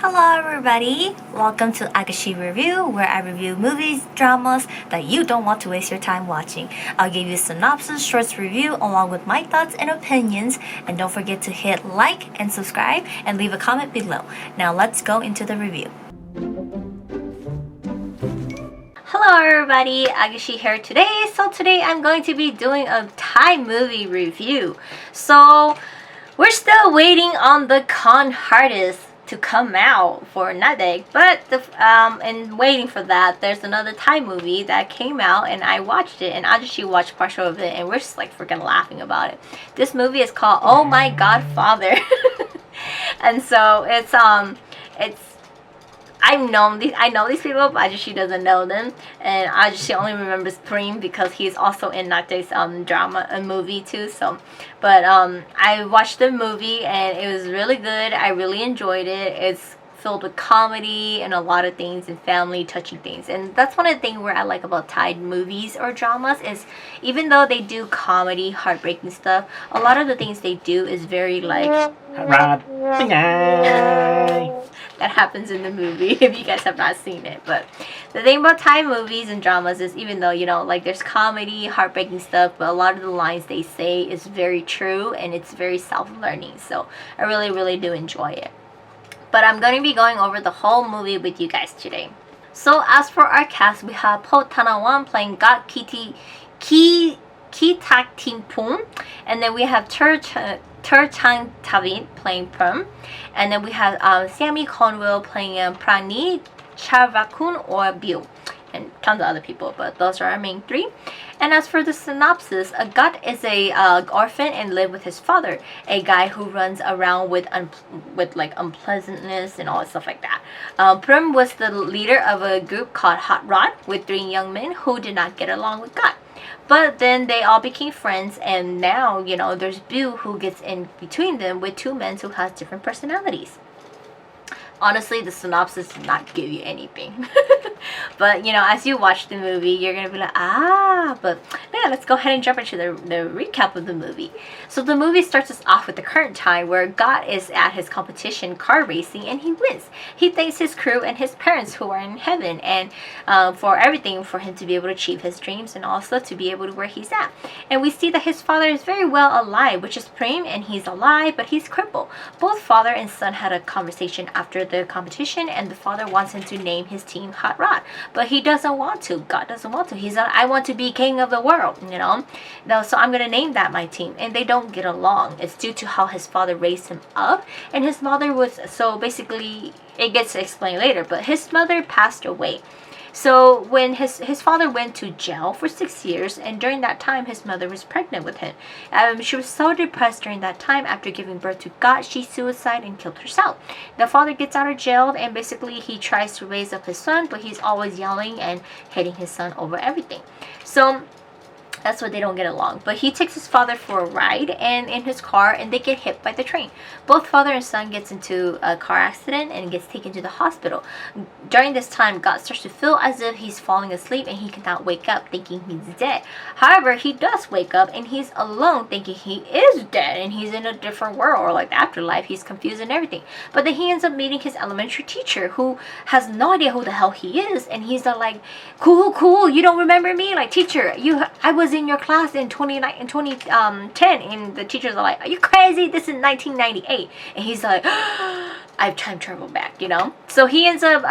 Hello everybody! Welcome to Agashi Review, where I review movies, dramas that you don't want to waste your time watching. I'll give you synopsis, shorts review along with my thoughts and opinions, and don't forget to hit like and subscribe and leave a comment below. Now let's go into the review. Hello everybody, Agashi here today. So today I'm going to be doing a Thai movie review. So we're still waiting on the Con Hardest to come out for Nadek, but and waiting for that, there's another Thai movie that came out and I watched it, and Ajashi watched partial of it, and we're just like freaking laughing about it. This movie is called Oh My God Father. And so it's I know these people, but Ajashi doesn't know them, and Ajashi only remembers Preem because he's also in Nakte's drama movie too. So, but I watched the movie and it was really good. I really enjoyed it. It's filled with comedy and a lot of things and family touching things, and that's one of the things where I like about Thai movies or dramas is even though they do comedy, heartbreaking stuff, a lot of the things they do is very like that happens in the movie if you guys have not seen it. But the thing about Thai movies and dramas is even though, you know, like there's comedy, heartbreaking stuff, but a lot of the lines they say is very true and it's very self-learning. So I really do enjoy it. But I'm going to be going over the whole movie with you guys today. So as for our cast, we have Po Tanawan playing God Ki Tak Tim Pum, and then we have Tur Chang Tavit playing Perm, and then we have Sammy Conwell playing Prani Charvakun or Bill, and tons of other people, but those are our main three. And as for the synopsis, Gut is a orphan and live with his father, a guy who runs around with like unpleasantness and all that stuff like that. Prim was the leader of a group called Hot Rod with 3 young men who did not get along with Gut. But then they all became friends, and now, you know, there's Bill who gets in between them with 2 men who has different personalities. Honestly, the synopsis does not give you anything. But, you know, as you watch the movie, you're going to be like, but yeah, let's go ahead and jump into the recap of the movie. So the movie starts us off with the current time where God is at his competition car racing and he wins. He thanks his crew and his parents who are in heaven and for everything for him to be able to achieve his dreams and also to be able to where he's at. And we see that his father is very well alive, which is Prem, and he's alive, but he's crippled. Both father and son had a conversation after the competition, and the father wants him to name his team Hot Rod, but he doesn't want to. God doesn't want to. He's like, I want to be king of the world, you know. No, so I'm gonna name that my team, and they don't get along. It's due to how his father raised him up, and his mother was so basically it gets explained later, but his mother passed away. So when his father went to jail for 6 years, and during that time his mother was pregnant with him. She was so depressed during that time after giving birth to God, she suicided and killed herself. The father gets out of jail and basically he tries to raise up his son, but he's always yelling and hitting his son over everything. So that's why they don't get along. But he takes his father for a ride and in his car, and they get hit by the train. Both father and son gets into a car accident and gets taken to the hospital. During this time, God starts to feel as if he's falling asleep and he cannot wake up thinking he's dead. However, he does wake up and he's alone thinking he is dead and he's in a different world or like the afterlife. He's confused and everything. But then he ends up meeting his elementary teacher who has no idea who the hell he is, and he's like, cool, you don't remember me? Like, teacher, I was in your class in 2010, and the teachers are like, are you crazy? This is 1998. And he's like, I've time traveled back, you know. So he ends up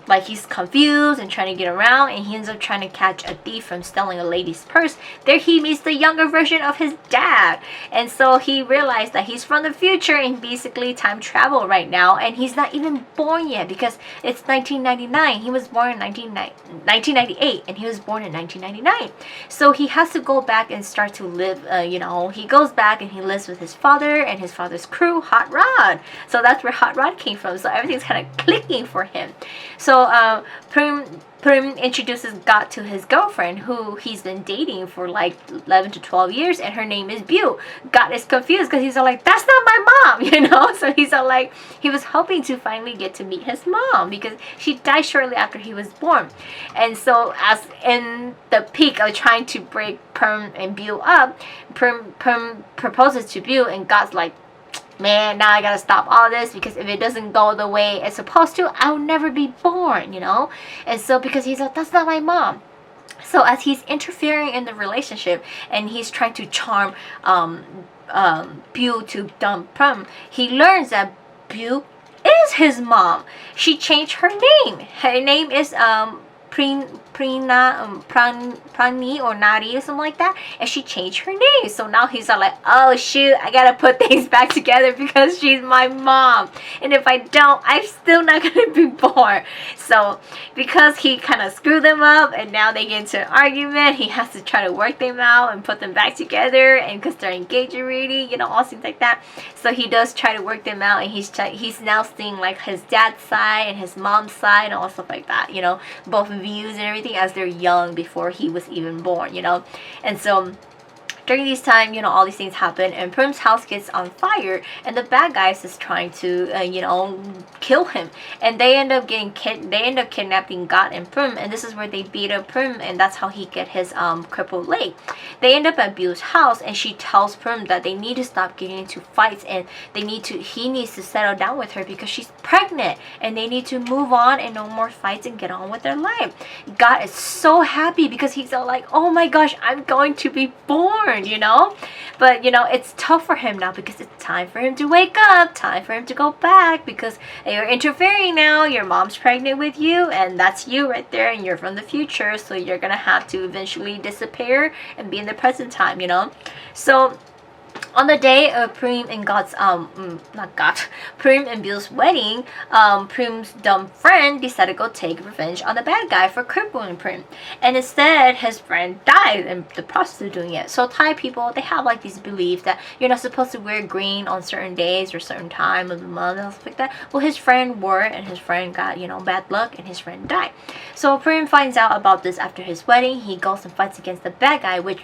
like he's confused and trying to get around, and he ends up trying to catch a thief from stealing a lady's purse. There he meets the younger version of his dad, and so he realized that he's from the future and basically time travel right now, and he's not even born yet because it's 1999. He was born in 1998 and he was born in 1999. So he has to go back and start to live, you know, he goes back and he lives with his father and his father's crew, Hot Rod. So that's where Hot Rod came from. So everything's kind of clicking for him. So Prim introduces God to his girlfriend who he's been dating for like 11 to 12 years, and her name is Bew. God is confused because he's all like, that's not my mom, you know. So he's all like, he was hoping to finally get to meet his mom because she died shortly after he was born. And so as in the peak of trying to break Prim and Bew up, Prim proposes to Bew, and God's like, man, now I gotta stop all this, because if it doesn't go the way it's supposed to, I'll never be born, you know? And so because he's like, that's not my mom. So as he's interfering in the relationship and he's trying to charm Bill to dump Prum, he learns that Bill is his mom. She changed her name. Her name is Prani or Nari or something like that, and she changed her name. So now he's all like, oh shoot, I gotta put things back together because she's my mom, and if I don't, I'm still not gonna be born. So because he kind of screwed them up and now they get into an argument, he has to try to work them out and put them back together, and because they're engaged already, you know, all things like that. So he does try to work them out, and he's now seeing like his dad's side and his mom's side and all stuff like that, you know, both views and everything as they're young before he was even born, you know. And so during this time, you know, all these things happen, and Prim's house gets on fire, and the bad guys is trying to, you know, kill him, and they end up kidnapping God and Prim, and this is where they beat up Prim, and that's how he get his crippled leg. They end up at Bill's house, and she tells Prim that they need to stop getting into fights, and he needs to settle down with her because she's pregnant, and they need to move on and no more fights and get on with their life. God is so happy because he's all like, oh my gosh, I'm going to be born, you know. But you know, it's tough for him now because it's time for him to wake up, time for him to go back, because you're interfering now. Your mom's pregnant with you, and that's you right there, and you're from the future, so you're gonna have to eventually disappear and be in the present time, you know. So on the day of Prim and Prim and Bill's wedding, Prim's dumb friend decided to go take revenge on the bad guy for crippling Prim, and instead his friend died in the process of doing it. So Thai people, they have like these beliefs that you're not supposed to wear green on certain days or certain time of the month and stuff like that. Well, his friend wore it, and his friend got, you know, bad luck, and his friend died. So Prim finds out about this after his wedding. He goes and fights against the bad guy, which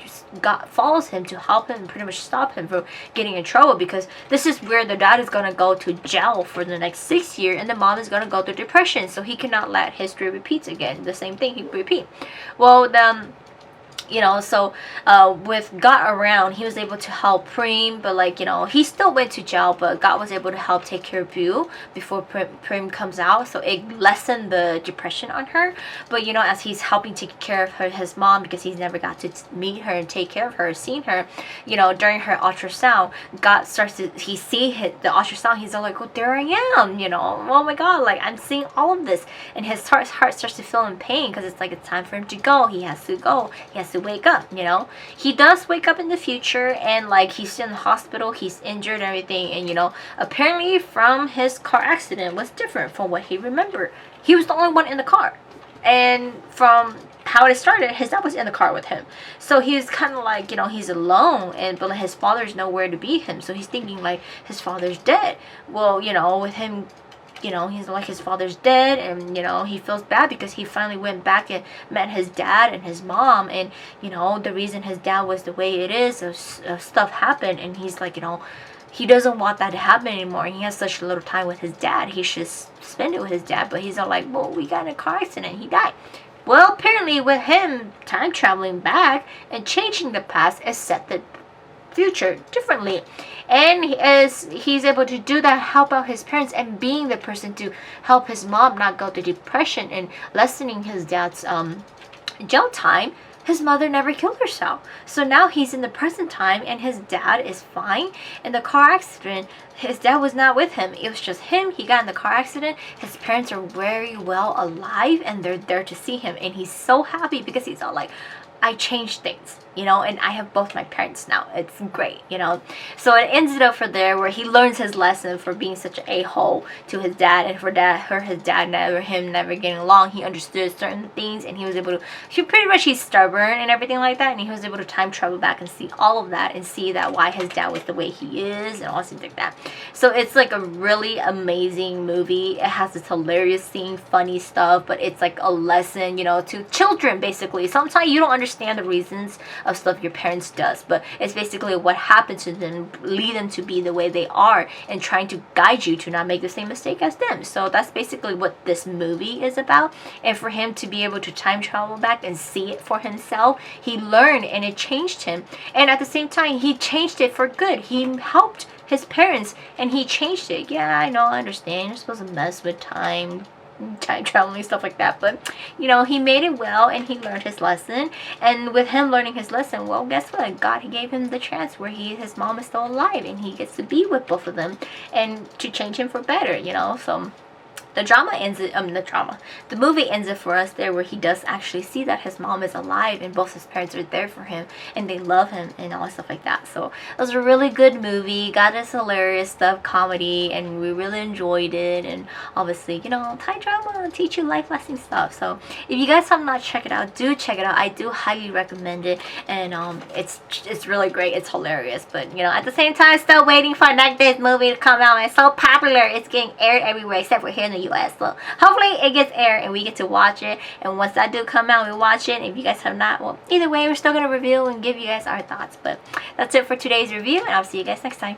follows him to help him and pretty much stop him from getting in trouble, because this is where the dad is going to go to jail for the next 6 years, and the mom is going to go through depression, so he cannot let history repeat again. The same thing he repeat. Well, you know, so with God around, he was able to help Prim, but like, you know, he still went to jail, but God was able to help take care of Bill before Prim comes out, so it lessened the depression on her. But you know, as he's helping take care of his mom, because he's never got to meet her and take care of her, seen her, you know, during her ultrasound, God starts to, the ultrasound, he's all like, oh, there I am, you know, oh my God, like I'm seeing all of this, and his heart starts to feel in pain, because it's like it's time for him to go. He has to go. He has to wake up, you know. He does wake up in the future, and like he's in the hospital, he's injured and everything, and you know, apparently from his car accident was different from what he remembered. He was the only one in the car, and from how it started, his dad was in the car with him, so he's kind of like, you know, he's alone, and but his father's nowhere to be him, so he's thinking like his father's dead. Well, you know, with him, you know, he's like, his father's dead, and you know, he feels bad because he finally went back and met his dad and his mom, and you know, the reason his dad was the way it is, stuff happened, and he's like, you know, he doesn't want that to happen anymore. He has such a little time with his dad, he should spend it with his dad, but he's all like, well, we got in a car accident, he died. Well, apparently with him time traveling back and changing the past, it set the future differently, and he's able to do that, help out his parents, and being the person to help his mom not go through depression and lessening his dad's jail time. His mother never killed herself, so now he's in the present time, and his dad is fine. In the car accident, his dad was not with him, it was just him. He got in the car accident, his parents are very well alive, and they're there to see him, and he's so happy because he's all like, I changed things, you know, and I have both my parents now. It's great, you know. So it ends it up for there, where he learns his lesson for being such an a-hole to his dad, and for his dad never getting along. He understood certain things, and he was able to, he's stubborn and everything like that, and he was able to time travel back and see all of that, and see that why his dad was the way he is, and all things like that. So it's like a really amazing movie. It has this hilarious scene, funny stuff, but it's like a lesson, you know, to children basically. Sometimes you don't understand the reasons of stuff your parents does, but it's basically what happened to them lead them to be the way they are, and trying to guide you to not make the same mistake as them. So that's basically what this movie is about. And for him to be able to time travel back and see it for himself, he learned and it changed him. And at the same time, he changed it for good. He helped his parents and he changed it. Yeah, I know, I understand, you're supposed to mess with time traveling, stuff like that, but you know, he made it well and he learned his lesson. And with him learning his lesson, well, guess what, God, he gave him the chance where his mom is still alive and he gets to be with both of them and to change him for better, you know. So the drama ends it, the movie ends it for us there, where he does actually see that his mom is alive and both his parents are there for him and they love him and all stuff like that. So it was a really good movie, got this hilarious stuff, comedy, and we really enjoyed it. And obviously, you know, Thai drama teach you life lesson stuff. So if you guys have not checked it out, do check it out. I do highly recommend it. And it's really great, it's hilarious. But you know, at the same time, still waiting for next day's movie to come out. It's so popular, it's getting aired everywhere except for here in the US. So hopefully it gets aired and we get to watch it. And once that do come out, we watch it. If you guys have not, well, either way, we're still gonna review and give you guys our thoughts. But that's it for today's review, and I'll see you guys next time.